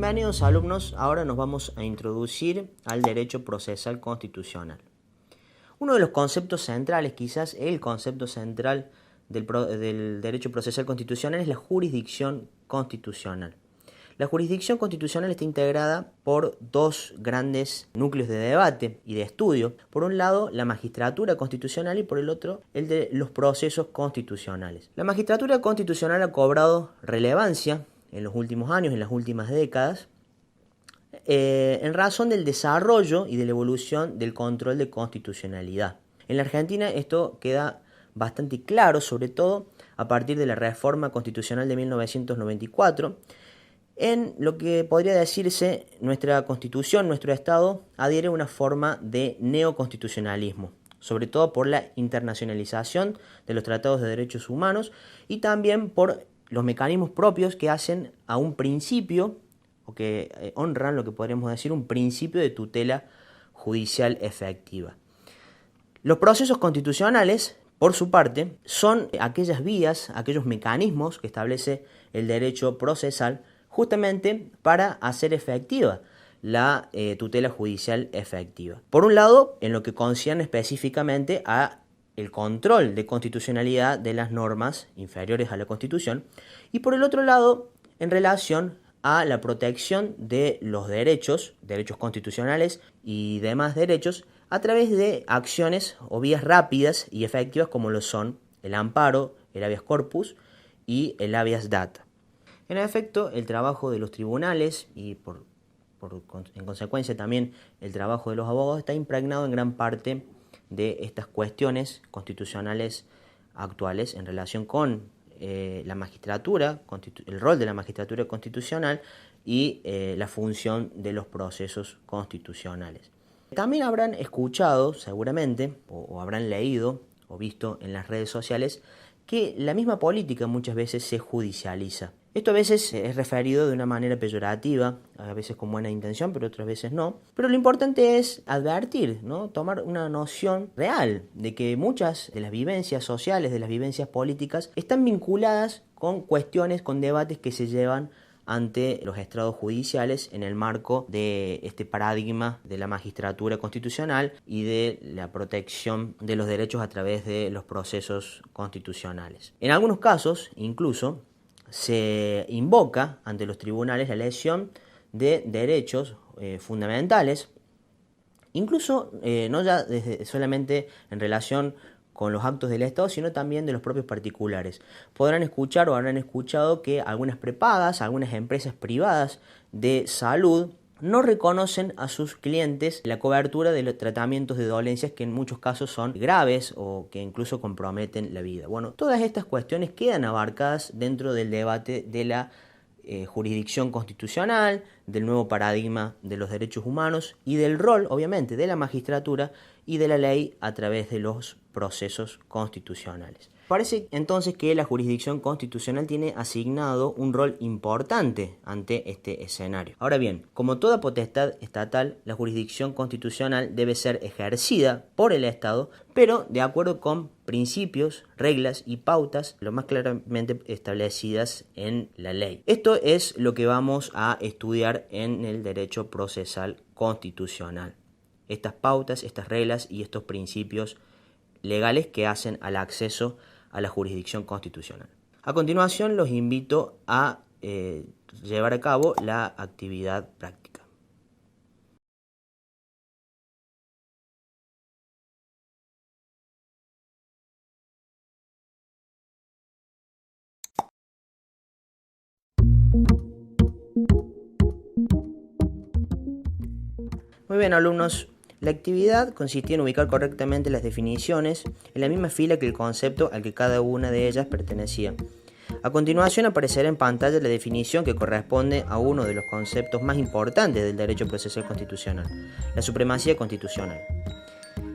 Bienvenidos alumnos, ahora nos vamos a introducir al derecho procesal constitucional. Uno de los conceptos centrales, quizás el concepto central del derecho procesal constitucional es la jurisdicción constitucional. La jurisdicción constitucional está integrada por dos grandes núcleos de debate y de estudio. Por un lado, la magistratura constitucional y por el otro, el de los procesos constitucionales. La magistratura constitucional ha cobrado relevancia en los últimos años, en las últimas décadas, en razón del desarrollo y de la evolución del control de constitucionalidad. En la Argentina esto queda bastante claro, sobre todo a partir de la reforma constitucional de 1994, en lo que podría decirse nuestra Constitución, nuestro Estado, adhiere a una forma de neoconstitucionalismo, sobre todo por la internacionalización de los tratados de derechos humanos y también por los mecanismos propios que hacen a un principio, o que honran lo que podríamos decir un principio de tutela judicial efectiva. Los procesos constitucionales, por su parte, son aquellas vías, aquellos mecanismos que establece el derecho procesal justamente para hacer efectiva la tutela judicial efectiva. Por un lado, en lo que concierne específicamente a el control de constitucionalidad de las normas inferiores a la Constitución, y por el otro lado, en relación a la protección de los derechos constitucionales y demás derechos, a través de acciones o vías rápidas y efectivas como lo son el amparo, el habeas corpus y el habeas data. En efecto, el trabajo de los tribunales y en consecuencia también el trabajo de los abogados está impregnado en gran parte de estas cuestiones constitucionales actuales en relación con la magistratura, el rol de la magistratura constitucional y la función de los procesos constitucionales. También habrán escuchado seguramente o habrán leído o visto en las redes sociales que la misma política muchas veces se judicializa. Esto a veces es referido de una manera peyorativa, a veces con buena intención, pero otras veces no. Pero lo importante es advertir, ¿no? Tomar una noción real de que muchas de las vivencias sociales, de las vivencias políticas, están vinculadas con cuestiones, con debates que se llevan ante los estrados judiciales en el marco de este paradigma de la magistratura constitucional y de la protección de los derechos a través de los procesos constitucionales. En algunos casos, incluso, se invoca ante los tribunales la lesión de derechos fundamentales, incluso no ya solamente en relación con los actos del Estado, sino también de los propios particulares. Podrán escuchar o habrán escuchado que algunas prepagas, algunas empresas privadas de salud no reconocen a sus clientes la cobertura de los tratamientos de dolencias que en muchos casos son graves o que incluso comprometen la vida. Bueno, todas estas cuestiones quedan abarcadas dentro del debate de la jurisdicción constitucional, del nuevo paradigma de los derechos humanos y del rol, obviamente, de la magistratura y de la ley a través de los procesos constitucionales. Parece entonces que la jurisdicción constitucional tiene asignado un rol importante ante este escenario. Ahora bien, como toda potestad estatal, la jurisdicción constitucional debe ser ejercida por el Estado, pero de acuerdo con principios, reglas y pautas lo más claramente establecidas en la ley. Esto es lo que vamos a estudiar en el derecho procesal constitucional. Estas pautas, estas reglas y estos principios legales que hacen al acceso a la jurisdicción constitucional. A continuación los invito a llevar a cabo la actividad práctica. Muy bien, alumnos. La actividad consistía en ubicar correctamente las definiciones en la misma fila que el concepto al que cada una de ellas pertenecía. A continuación aparecerá en pantalla la definición que corresponde a uno de los conceptos más importantes del derecho procesal constitucional, la supremacía constitucional.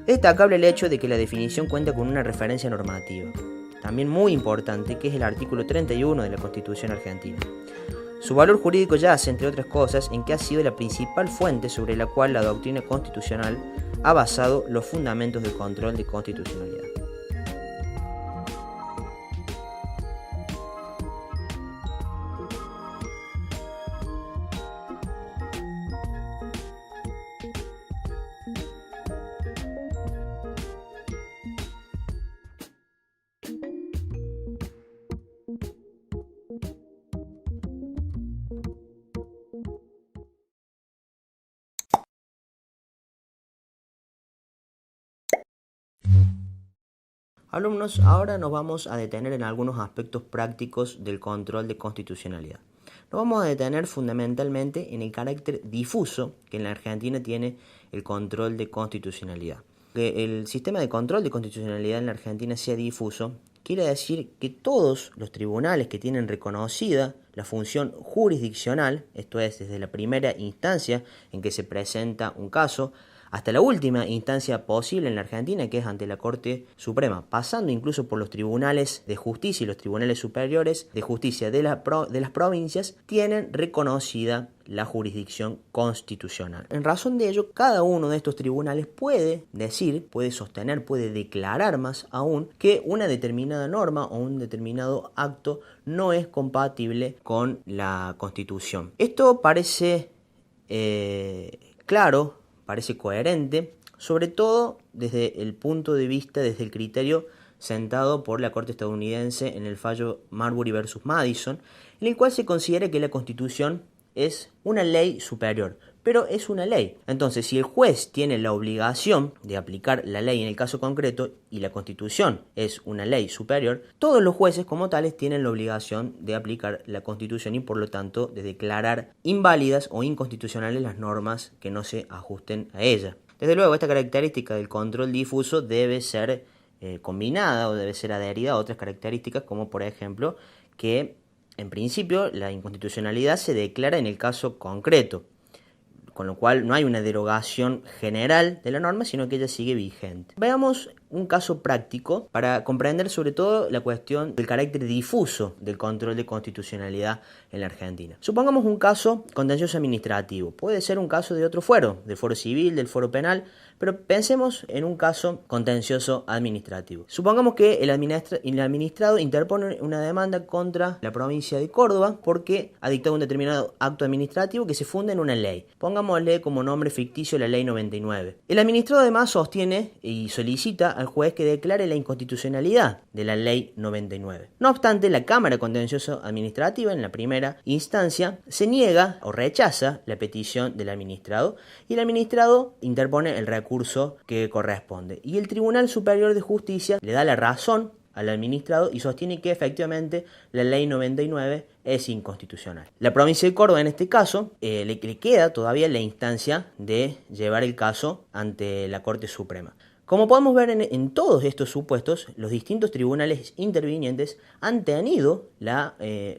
Es destacable el hecho de que la definición cuenta con una referencia normativa, también muy importante, que es el artículo 31 de la Constitución argentina. Su valor jurídico yace, entre otras cosas, en que ha sido la principal fuente sobre la cual la doctrina constitucional ha basado los fundamentos del control de constitucionalidad. Alumnos, ahora nos vamos a detener en algunos aspectos prácticos del control de constitucionalidad. Nos vamos a detener fundamentalmente en el carácter difuso que en la Argentina tiene el control de constitucionalidad. Que el sistema de control de constitucionalidad en la Argentina sea difuso quiere decir que todos los tribunales que tienen reconocida la función jurisdiccional, esto es, desde la primera instancia en que se presenta un caso, hasta la última instancia posible en la Argentina, que es ante la Corte Suprema, pasando incluso por los tribunales de justicia y los tribunales superiores de justicia de las provincias, tienen reconocida la jurisdicción constitucional. En razón de ello, cada uno de estos tribunales puede decir, puede sostener, puede declarar más aún que una determinada norma o un determinado acto no es compatible con la Constitución. Esto parece claro, parece coherente, sobre todo desde el punto de vista, desde el criterio sentado por la Corte estadounidense en el fallo Marbury versus Madison, en el cual se considera que la Constitución es una ley superior, pero es una ley. Entonces, si el juez tiene la obligación de aplicar la ley en el caso concreto y la Constitución es una ley superior, todos los jueces como tales tienen la obligación de aplicar la Constitución y por lo tanto de declarar inválidas o inconstitucionales las normas que no se ajusten a ella. Desde luego, esta característica del control difuso debe ser combinada o debe ser adherida a otras características, como por ejemplo que en principio la inconstitucionalidad se declara en el caso concreto, con lo cual no hay una derogación general de la norma, sino que ella sigue vigente. Veamos un caso práctico para comprender sobre todo la cuestión del carácter difuso del control de constitucionalidad en la Argentina. Supongamos un caso contencioso administrativo. Puede ser un caso de otro fuero, del fuero civil, del fuero penal, pero pensemos en un caso contencioso administrativo. Supongamos que el administrado interpone una demanda contra la provincia de Córdoba porque ha dictado un determinado acto administrativo que se funda en una ley. Pongámosle como nombre ficticio la ley 99. El administrado además sostiene y solicita al juez que declare la inconstitucionalidad de la ley 99. No obstante, la Cámara Contencioso Administrativa en la primera instancia se niega o rechaza la petición del administrado y el administrado interpone el recurso que corresponde. Y el Tribunal Superior de Justicia le da la razón al administrado y sostiene que efectivamente la ley 99 es inconstitucional. La provincia de Córdoba en este caso le queda todavía la instancia de llevar el caso ante la Corte Suprema. Como podemos ver en todos estos supuestos, los distintos tribunales intervinientes han tenido la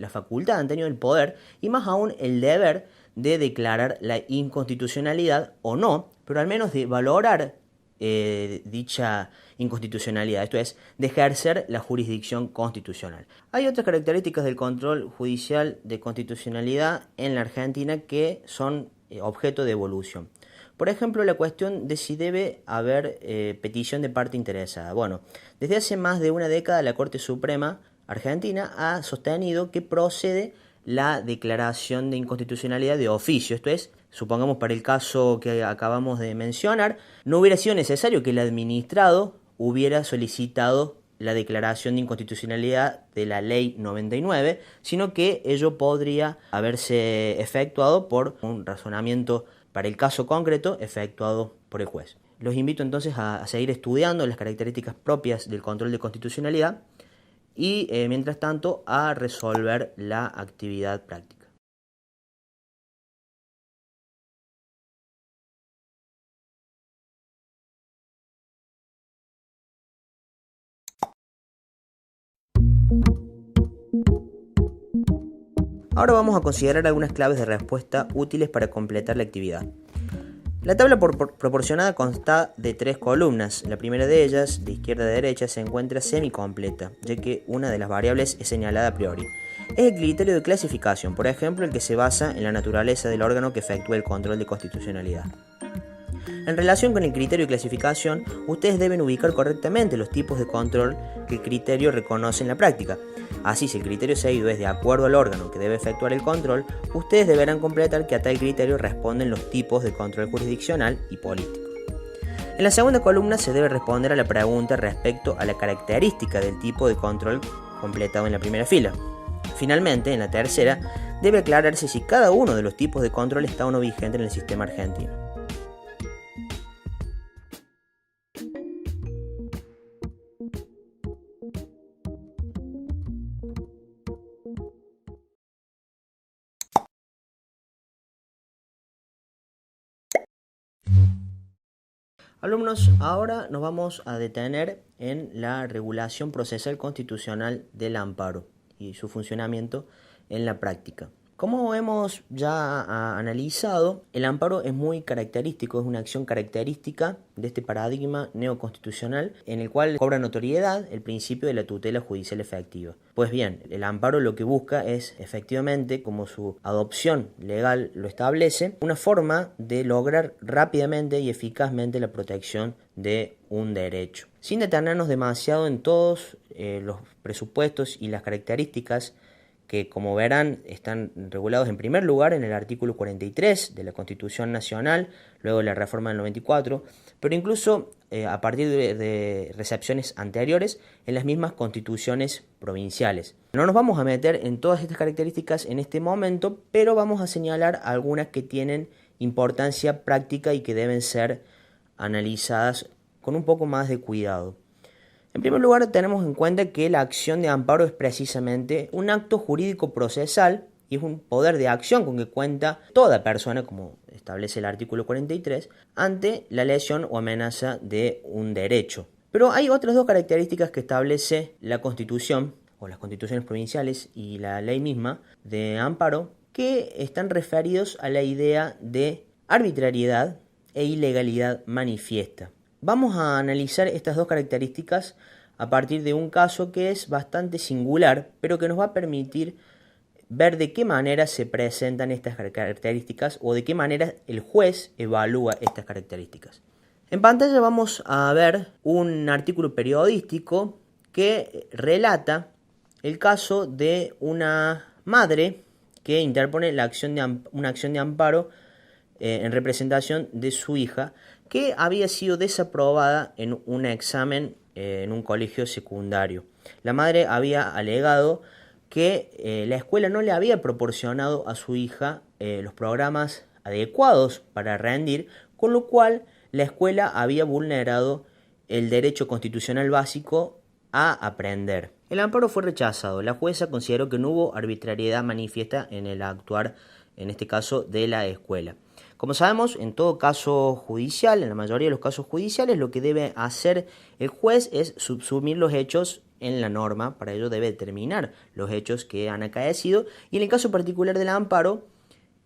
facultad, han tenido el poder y más aún el deber de declarar la inconstitucionalidad o no, pero al menos de valorar dicha inconstitucionalidad, esto es, de ejercer la jurisdicción constitucional. Hay otras características del control judicial de constitucionalidad en la Argentina que son objeto de evolución. Por ejemplo, la cuestión de si debe haber petición de parte interesada. Bueno, desde hace más de una década la Corte Suprema Argentina ha sostenido que procede la declaración de inconstitucionalidad de oficio, esto es, supongamos para el caso que acabamos de mencionar, no hubiera sido necesario que el administrado hubiera solicitado la declaración de inconstitucionalidad de la ley 99, sino que ello podría haberse efectuado por un razonamiento para el caso concreto efectuado por el juez. Los invito entonces a seguir estudiando las características propias del control de constitucionalidad y, mientras tanto, a resolver la actividad práctica. Ahora vamos a considerar algunas claves de respuesta útiles para completar la actividad. La tabla proporcionada consta de 3 columnas. La primera de ellas, de izquierda a derecha, se encuentra semicompleta, ya que una de las variables es señalada a priori. Es el criterio de clasificación, por ejemplo, el que se basa en la naturaleza del órgano que efectúa el control de constitucionalidad. En relación con el criterio de clasificación, ustedes deben ubicar correctamente los tipos de control que el criterio reconoce en la práctica. Así, si el criterio seguido es de acuerdo al órgano que debe efectuar el control, ustedes deberán completar que a tal criterio responden los tipos de control jurisdiccional y político. En la segunda columna se debe responder a la pregunta respecto a la característica del tipo de control completado en la primera fila. Finalmente, en la tercera, debe aclararse si cada uno de los tipos de control está o no vigente en el sistema argentino. Alumnos, ahora nos vamos a detener en la regulación procesal constitucional del amparo y su funcionamiento en la práctica. Como hemos ya analizado, el amparo es muy característico, es una acción característica de este paradigma neoconstitucional en el cual cobra notoriedad el principio de la tutela judicial efectiva. Pues bien, el amparo lo que busca es efectivamente, como su adopción legal lo establece, una forma de lograr rápidamente y eficazmente la protección de un derecho. Sin detenernos demasiado en todos los presupuestos y las características que, como verán, están regulados en primer lugar en el artículo 43 de la Constitución Nacional, luego de la reforma del 94, pero incluso a partir de recepciones anteriores en las mismas constituciones provinciales. No nos vamos a meter en todas estas características en este momento, pero vamos a señalar algunas que tienen importancia práctica y que deben ser analizadas con un poco más de cuidado. En primer lugar, tenemos en cuenta que la acción de amparo es precisamente un acto jurídico procesal y es un poder de acción con que cuenta toda persona, como establece el artículo 43, ante la lesión o amenaza de un derecho. Pero hay otras dos características que establece la Constitución, o las constituciones provinciales y la ley misma de amparo, que están referidos a la idea de arbitrariedad e ilegalidad manifiesta. Vamos a analizar estas dos características a partir de un caso que es bastante singular, pero que nos va a permitir ver de qué manera se presentan estas características o de qué manera el juez evalúa estas características. En pantalla vamos a ver un artículo periodístico que relata el caso de una madre que interpone una acción de amparo en representación de su hija, que había sido desaprobada en un examen en un colegio secundario. La madre había alegado que la escuela no le había proporcionado a su hija los programas adecuados para rendir, con lo cual la escuela había vulnerado el derecho constitucional básico a aprender. El amparo fue rechazado. La jueza consideró que no hubo arbitrariedad manifiesta en el actuar, en este caso, de la escuela. Como sabemos, en todo caso judicial, en la mayoría de los casos judiciales, lo que debe hacer el juez es subsumir los hechos en la norma. Para ello debe determinar los hechos que han acaecido y en el caso particular del amparo,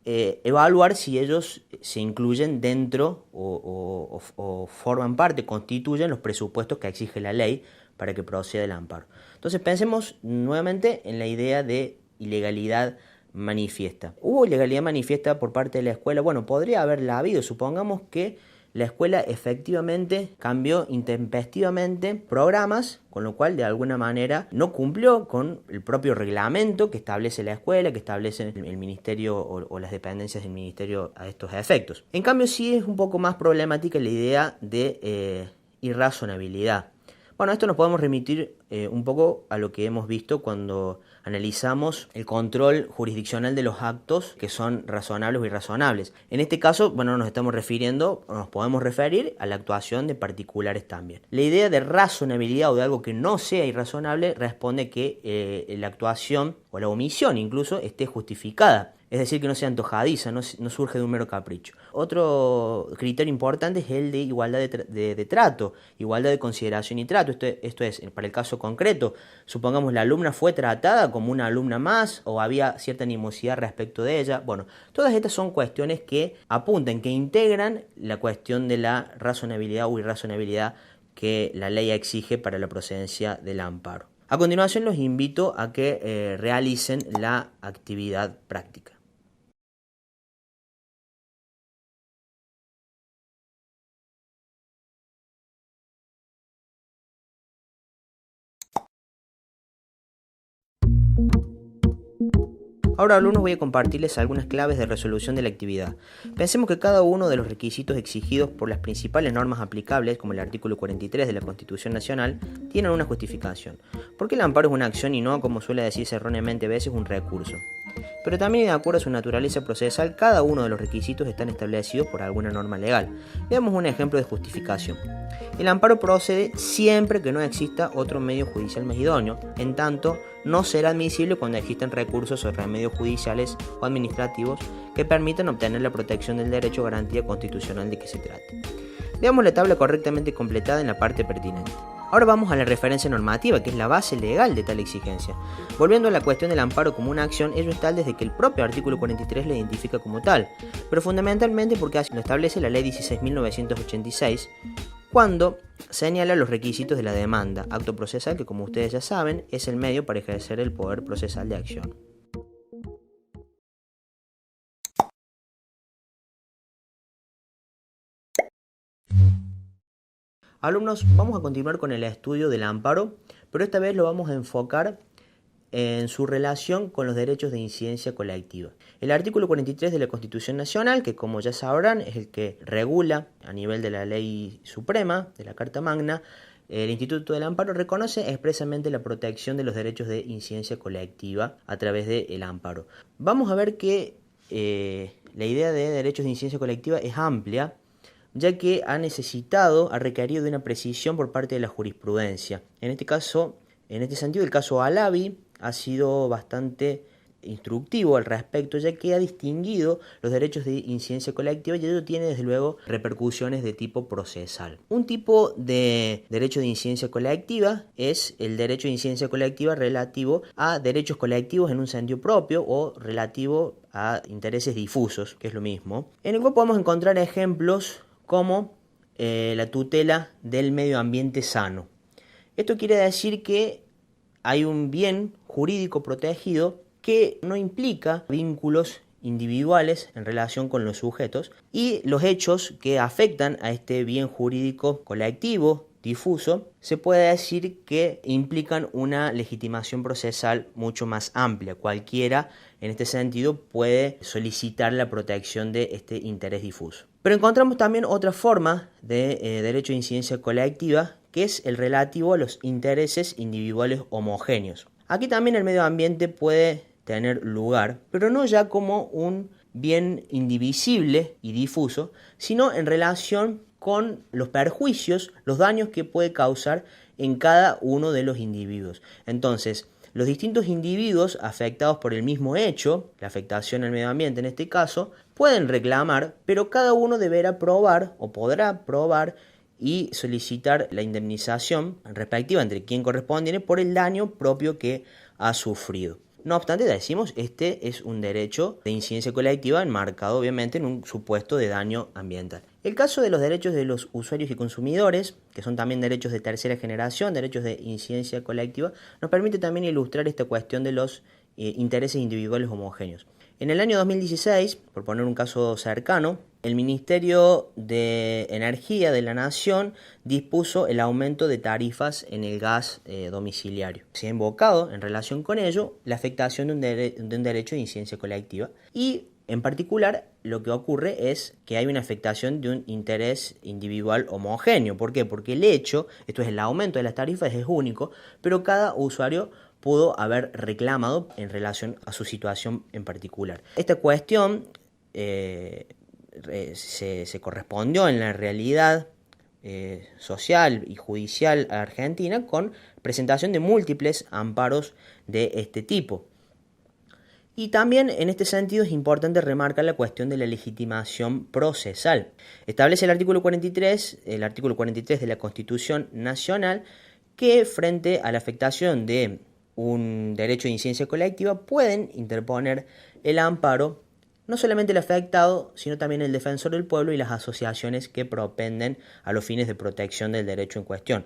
evaluar si ellos se incluyen dentro o forman parte, constituyen los presupuestos que exige la ley para que proceda el amparo. Entonces pensemos nuevamente en la idea de ilegalidad manifiesta. ¿Hubo ilegalidad manifiesta por parte de la escuela? Bueno, podría haberla habido. Supongamos que la escuela efectivamente cambió intempestivamente programas, con lo cual de alguna manera no cumplió con el propio reglamento que establece la escuela, que establece el ministerio o las dependencias del ministerio a estos efectos. En cambio, sí es un poco más problemática la idea de irrazonabilidad. Bueno, esto nos podemos remitir un poco a lo que hemos visto cuando analizamos el control jurisdiccional de los actos que son razonables o irrazonables. En este caso, bueno, nos podemos referir a la actuación de particulares también. La idea de razonabilidad o de algo que no sea irrazonable responde que la actuación o la omisión incluso esté justificada. Es decir, que no sea antojadiza, no surge de un mero capricho. Otro criterio importante es el de igualdad de trato, igualdad de consideración y trato. Esto es, para el caso concreto, supongamos la alumna fue tratada como una alumna más o había cierta animosidad respecto de ella. Bueno, todas estas son cuestiones que apuntan, que integran la cuestión de la razonabilidad o irrazonabilidad que la ley exige para la procedencia del amparo. A continuación los invito a que realicen la actividad práctica. Ahora, alumnos, voy a compartirles algunas claves de resolución de la actividad. Pensemos que cada uno de los requisitos exigidos por las principales normas aplicables, como el artículo 43 de la Constitución Nacional, tienen una justificación. Porque el amparo es una acción y no, como suele decirse erróneamente a veces, un recurso. Pero también, de acuerdo a su naturaleza procesal, cada uno de los requisitos están establecidos por alguna norma legal. Veamos un ejemplo de justificación. El amparo procede siempre que no exista otro medio judicial más idóneo, en tanto no será admisible cuando existen recursos o remedios judiciales o administrativos que permitan obtener la protección del derecho o garantía constitucional de que se trate. Veamos la tabla correctamente completada en la parte pertinente. Ahora vamos a la referencia normativa, que es la base legal de tal exigencia. Volviendo a la cuestión del amparo como una acción, ello es tal desde que el propio artículo 43 la identifica como tal, pero fundamentalmente porque así lo establece la ley 16.986, cuando señala los requisitos de la demanda, acto procesal que, como ustedes ya saben, es el medio para ejercer el poder procesal de acción. Alumnos, vamos a continuar con el estudio del amparo, pero esta vez lo vamos a enfocar en su relación con los derechos de incidencia colectiva. El artículo 43 de la Constitución Nacional, que como ya sabrán es el que regula a nivel de la Ley Suprema, de la Carta Magna, el Instituto del Amparo reconoce expresamente la protección de los derechos de incidencia colectiva a través del amparo. Vamos a ver que la idea de derechos de incidencia colectiva es amplia, ya que ha requerido de una precisión por parte de la jurisprudencia. En este sentido, el caso Alavi ha sido bastante instructivo al respecto, ya que ha distinguido los derechos de incidencia colectiva y ello tiene desde luego repercusiones de tipo procesal. Un tipo de derecho de incidencia colectiva es el derecho de incidencia colectiva relativo a derechos colectivos en un sentido propio o relativo a intereses difusos, que es lo mismo, en el cual podemos encontrar ejemplos como la tutela del medio ambiente sano. Esto quiere decir que hay un bien jurídico protegido que no implica vínculos individuales en relación con los sujetos y los hechos que afectan a este bien jurídico colectivo difuso se puede decir que implican una legitimación procesal mucho más amplia. Cualquiera en este sentido puede solicitar la protección de este interés difuso. Pero encontramos también otra forma de derecho de incidencia colectiva, que es el relativo a los intereses individuales homogéneos. Aquí también el medio ambiente puede tener lugar, pero no ya como un bien indivisible y difuso, sino en relación con los perjuicios, los daños que puede causar en cada uno de los individuos. Entonces, los distintos individuos afectados por el mismo hecho, la afectación al medio ambiente en este caso, pueden reclamar, pero cada uno deberá probar o podrá probar y solicitar la indemnización respectiva entre quien corresponde por el daño propio que ha sufrido. No obstante, decimos, este es un derecho de incidencia colectiva enmarcado obviamente en un supuesto de daño ambiental. El caso de los derechos de los usuarios y consumidores, que son también derechos de tercera generación, derechos de incidencia colectiva, nos permite también ilustrar esta cuestión de los intereses individuales homogéneos. En el año 2016, por poner un caso cercano, el Ministerio de Energía de la Nación dispuso el aumento de tarifas en el gas domiciliario. Se ha invocado en relación con ello la afectación de un derecho de incidencia colectiva y en particular lo que ocurre es que hay una afectación de un interés individual homogéneo. ¿Por qué? Porque el hecho, esto es el aumento de las tarifas, es único, pero cada usuario pudo haber reclamado en relación a su situación en particular. Esta cuestión se correspondió en la realidad social y judicial argentina con presentación de múltiples amparos de este tipo. Y también en este sentido es importante remarcar la cuestión de la legitimación procesal. Establece el artículo 43 de la Constitución Nacional que frente a la afectación de un derecho de incidencia colectiva pueden interponer el amparo no solamente el afectado, sino también el defensor del pueblo y las asociaciones que propenden a los fines de protección del derecho en cuestión.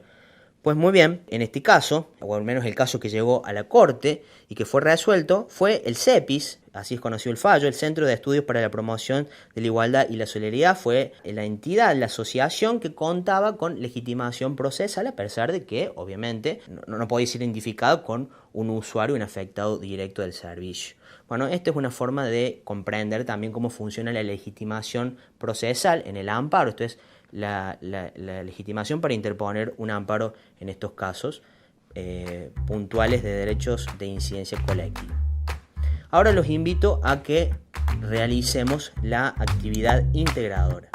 Pues muy bien, en este caso, o al menos el caso que llegó a la Corte y que fue resuelto, fue el CEPIS, así es conocido el fallo, el Centro de Estudios para la Promoción de la Igualdad y la Solidaridad, fue la entidad, la asociación que contaba con legitimación procesal, a pesar de que, obviamente, no podía ser identificado con un usuario, un afectado directo del servicio. Bueno, esta es una forma de comprender también cómo funciona la legitimación procesal en el amparo. Esto es la legitimación para interponer un amparo en estos casos puntuales de derechos de incidencia colectiva. Ahora los invito a que realicemos la actividad integradora.